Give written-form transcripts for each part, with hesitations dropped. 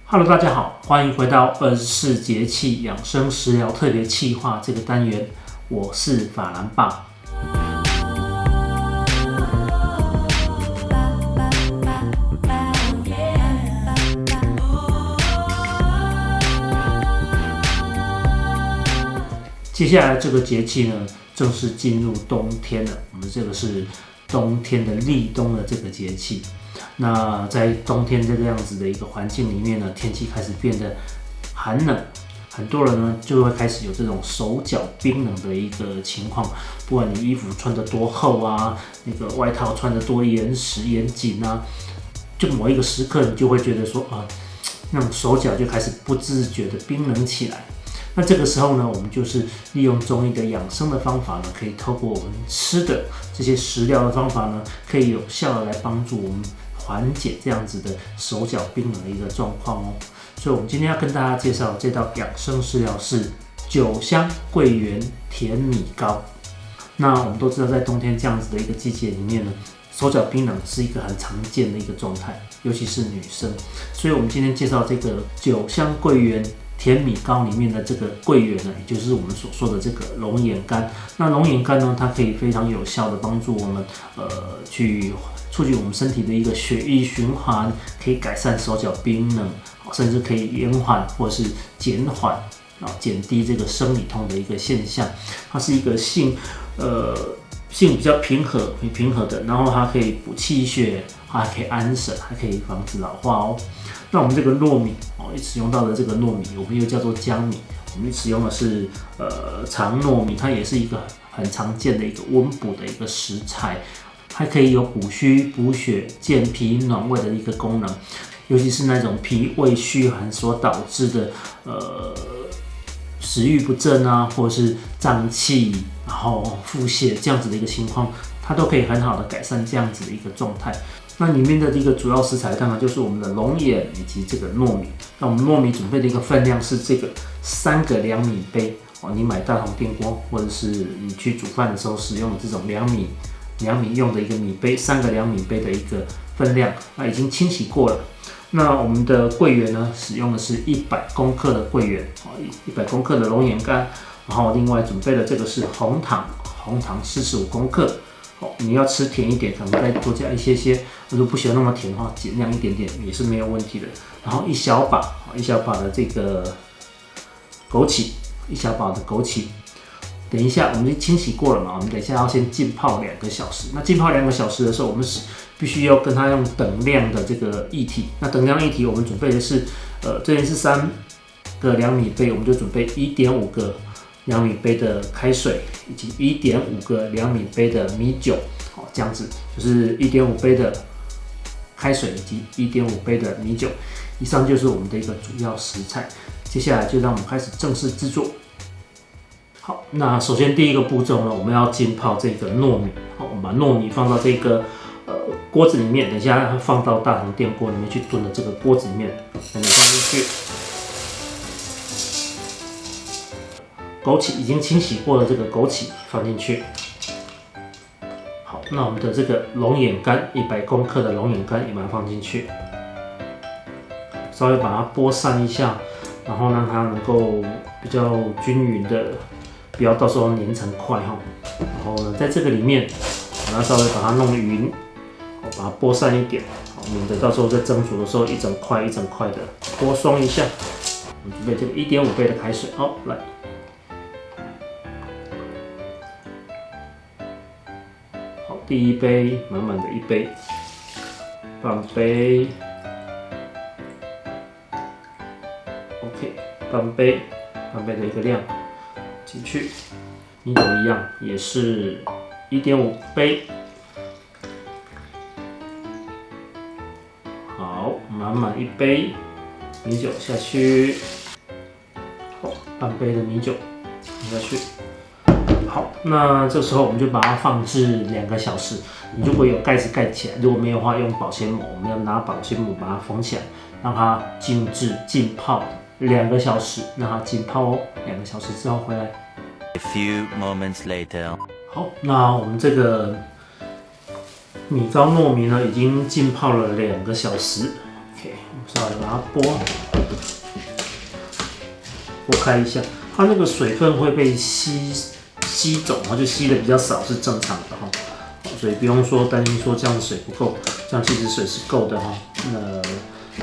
Hello， 大家好，欢迎回到24节气养生食疗特别企划这个单元，我是法兰爸。接下来这个节气呢，正式进入冬天了。我们这个是冬天的立冬的这个节气。那在冬天这个样子的一个环境里面呢，天气开始变得寒冷，很多人呢就会开始有这种手脚冰冷的一个情况。不管你衣服穿得多厚啊，那个外套穿得多严紧啊，就某一个时刻你就会觉得说那种手脚就开始不自觉的冰冷起来。那这个时候呢，我们就是利用中医的养生的方法呢，可以透过我们吃的这些食疗的方法呢，可以有效的来帮助我们缓解这样子的手脚冰冷的一个状况哦。所以我们今天要跟大家介绍这道养生食疗是酒香桂圆甜米糕。那我们都知道，在冬天这样子的一个季节里面呢，手脚冰冷是一个很常见的一个状态，尤其是女生。所以我们今天介绍这个酒香桂圆甜米糕里面的这个桂圆呢，也就是我们所说的这个龙眼干。那龙眼干呢，它可以非常有效的帮助我们去促进我们身体的一个血液循环，可以改善手脚冰冷，甚至可以延缓或是减缓减低这个生理痛的一个现象。它是一个性比较平和的，然后它可以补气血，它还可以安神，还可以防止老化哦。那我们这个糯米使用到的这个糯米，我们又叫做江米，我们使用的是长糯米，它也是一个很常见的一个温补的一个食材，还可以有补虚、补血、健脾、暖胃的一个功能，尤其是那种脾胃虚寒所导致的食欲不振啊，或者是胀气，然后腹泻这样子的一个情况，它都可以很好的改善这样子的一个状态。那里面的一个主要食材当然就是我们的龙眼以及这个糯米。那我们糯米准备的一个分量是这个3个2米杯你买大同电锅，或者是你去煮饭的时候使用的这种2米用的一个米杯，3个2米杯的一个分量，那已经清洗过了。那我们的桂圆呢，使用的是100公克的桂圆，100公克的龙眼干，然后另外准备的这个是红糖45公克。你要吃甜一点，可能再多加一些。如果不喜欢那么甜的话，尽量一点点也是没有问题的。然后一小把的这个枸杞，等一下我们清洗过了嘛，我们等一下要先浸泡2个小时。那浸泡2个小时的时候，我们必须要跟它用等量的这个液体。那等量液体我们准备的是，这边是3个2米杯，我们就准备1.5个2米杯的开水，以及1.5个2米杯的米酒，这样子就是1.5杯的开水以及1.5杯的米酒。以上就是我们的一个主要食材。接下来就让我们开始正式制作。好，那首先第一个步骤呢，我们要浸泡这个糯米。我们把糯米放到这个锅子里面，等一下放到大同电锅里面去炖的这个锅子里面，放进去。枸杞已经清洗过的这个枸杞放进去。好，那我们的这个龙眼干100公克的龙眼干也把它放进去，稍微把它拨散一下，然后让它能够比较均匀的，不要到时候粘成块哈。然后呢，在这个里面，把它稍微把它弄匀，把它拨散一点，免得到时候在蒸煮的时候一整块的剥松一下。我们准备这个1.5杯的开水，好，来。第一杯，满满的1杯，半杯 ，OK， 半杯的一个量进去。米酒一样，也是1.5杯。好，满满1杯米酒下去，好，半杯的米酒下去。好，那这时候我们就把它放置2个小时。你如果有盖子盖起来，如果没有的话，用保鲜膜，我们要拿保鲜膜把它封起来，让它静置浸泡2个小时，让它浸泡哦。2个小时之后回来。A few moments later。好，那我们这个米糕糯米呢，已经浸泡了2个小时。OK， 我们稍微把它拨开一下，它那个水分会被吸走，然后就吸的比较少，是正常的哈。所以不用说担心说这样水不够，这样其实水是够的哈。那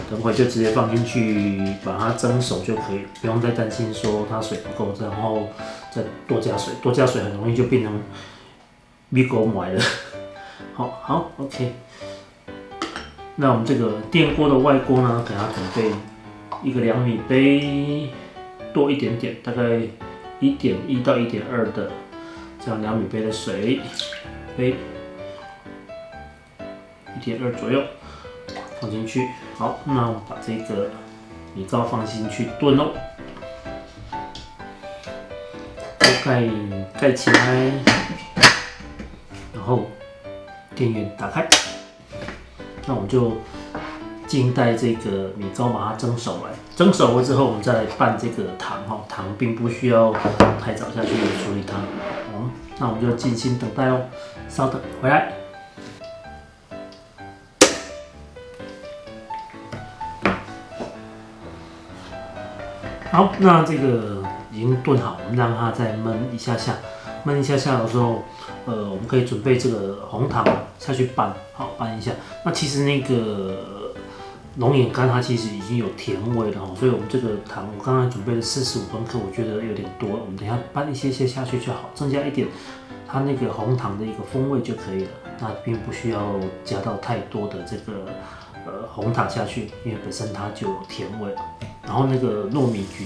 等会就直接放进去把它蒸熟就可以了，不用再担心说它水不够，然后再多加水，多加水很容易就变成米狗买了。好 ，OK。那我们这个电锅的外锅呢，给它准备一个2米杯多一点点，大概1.1到1.2的这样2米杯的水，杯1.2左右放进去。好，那我们把这个米糕放进去炖喽。盖起来，然后电源打开。那我们就静待这个米糕把它蒸熟来。蒸熟了之后，我们再来拌这个糖哈。糖并不需要太早下去处理它。那我们就静心等待哦。稍等，回来。好，那这个已经炖好，我们让它再焖一下下。焖一下下的时候，我们可以准备这个红糖下去拌，好拌一下。那其实那个龙眼干它其实已经有甜味了，所以我们这个糖我刚才准备了45公克，我觉得有点多，我们等一下拌一些下去就好，增加一点它那个红糖的一个风味就可以了。那并不需要加到太多的这个红糖下去，因为本身它就有甜味了。然后那个糯米咀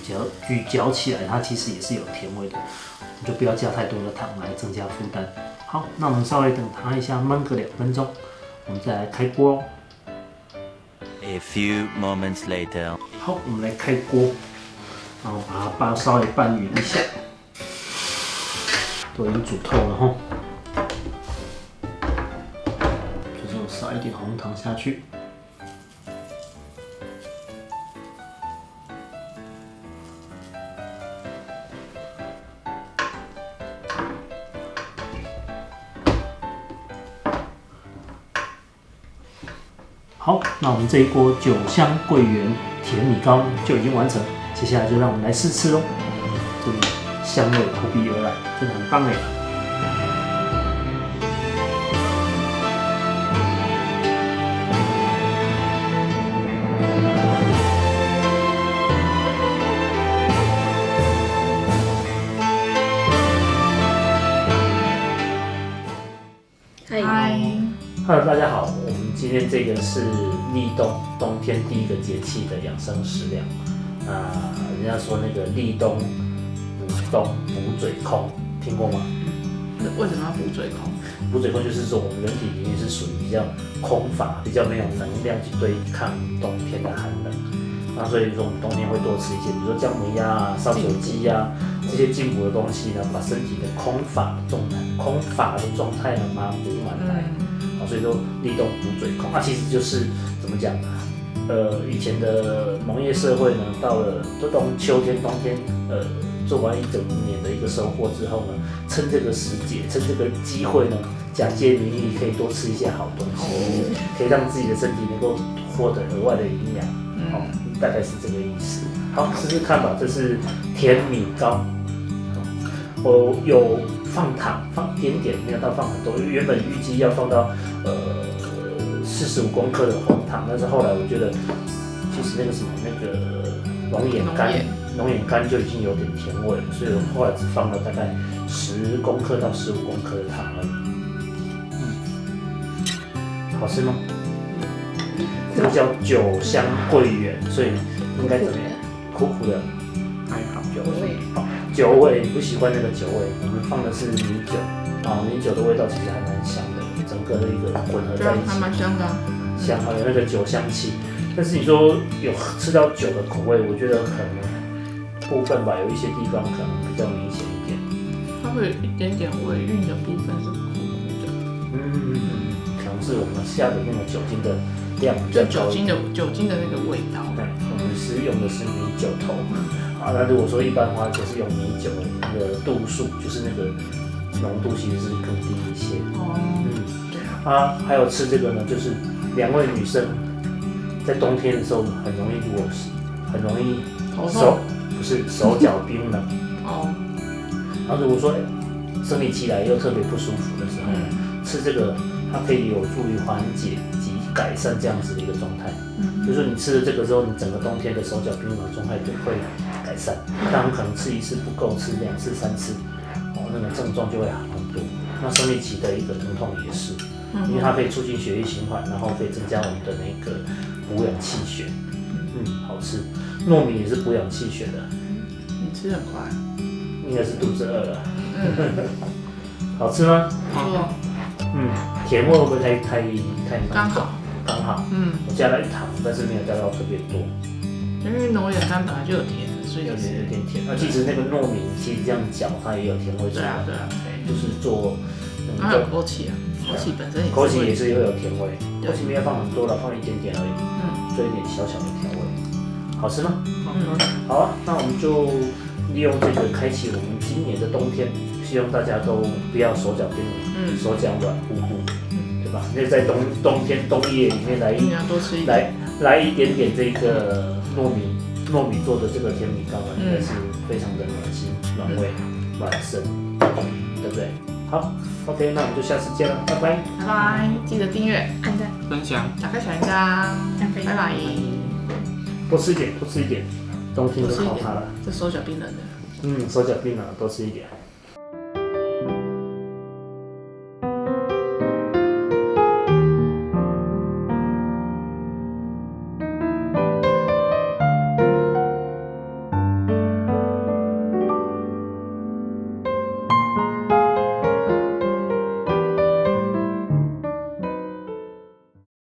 嚼起来，它其实也是有甜味的，我们就不要加太多的糖来增加负担。好，那我们稍微等它一下，焖个2分钟，我们再来开锅哦。A few moments later. 好，我们来开锅，然后把它稍微拌匀一下，都已经煮透了哈。就是我撒一点红糖下去。好，那我们这一锅酒香桂圆甜米糕就已经完成，接下来就让我们来试吃喽。这里香味扑鼻而来，真的很棒哎！嗨 Hello， 大家好，我们今天这个是立冬天第一个节气的养生食粮。人家说那个立冬补冬补嘴空，听过吗？为什么要补嘴空？补嘴空就是说我们人体里面是属于比较空乏，比较没有能量去对抗冬天的寒冷。那所以说我们冬天会多吃一些，比如说姜母鸭啊、烧酒鸡啊这些进补的东西呢，把身体的空乏的状态呢，把它补满来。所以说立冬补嘴空，其实就是怎么讲？以前的农业社会呢，到了秋天、冬天，做完一整年的一个收获之后呢，趁这个时节，趁这个机会呢，假借名义可以多吃一些好东西，可以让自己的身体能够获得额外的营养。大概是这个意思。好，试试看吧，这是甜米糕。我有放糖，放一点点，没有到放很多。原本预计要放到45公克的红糖，但是后来我觉得，其实那个龙眼干就已经有点甜味了，所以我后来只放了大概10公克到15公克的糖而已。好吃吗？这个叫酒香桂圆，所以应该怎么样？苦苦的，还好酒味。酒味你不喜欢那个酒味，我们放的是米酒米酒的味道其实还蛮香的，整个的一个混合在一起，还蛮香的，香有那个酒香气。但是你说有吃到酒的口味，我觉得可能部分吧，有一些地方可能比较明显一点。它会有一点点尾韵的部分是苦苦的，可能是我们下的那个酒精的量比较高一点，酒精的那个味道。对，我们是用的是米酒头那如果说一般的话，就是用米酒的那个度数，就是那个浓度其实是更低一些。还有吃这个呢，就是2位女生在冬天的时候很容易头痛，不是手脚冰冷。哦，然后如果说生理期来又特别不舒服的时候呢，吃这个它可以有助于缓解及改善这样子的一个状态。就是说你吃了这个之后，你整个冬天的手脚冰冷的状态就会改善。当然可能吃一次不够，吃2次3次，那个症状就会好很多。那生理期的一个疼痛也是，因为它可以促进血液循环，然后可以增加我们的那个补养气血。好吃。糯米也是补养气血的。你吃很快。应该是肚子饿了。好吃吗？好。甜味会不会太刚好。刚好。我加了1糖，但是没有加到特别多。因为糯米干本来就有甜，所以有点甜。那其实那个糯米其实这样搅，它也有甜味出来。对啊。就是做。还有枸杞啊，枸杞本身也是。枸杞也是又有甜味，枸杞没有放很多了，放一点点而已。做一点小小的调味，好吃吗？好啊，那我们就利用这个开启我们今年的冬天，希望大家都不要手脚冰冷，手脚软乎乎，对吧？那在冬天冬夜里面来一点点这个糯米做的这个甜米糕应该是非常的暖心、暖胃、暖身，对不对？好 ，OK， 那我们就下次见了，拜拜。拜拜，记得订阅、按赞、分享、打开小铃铛，拜拜。多吃一点，冬天就靠它了。这手脚冰冷的。手脚冰冷，多吃一点。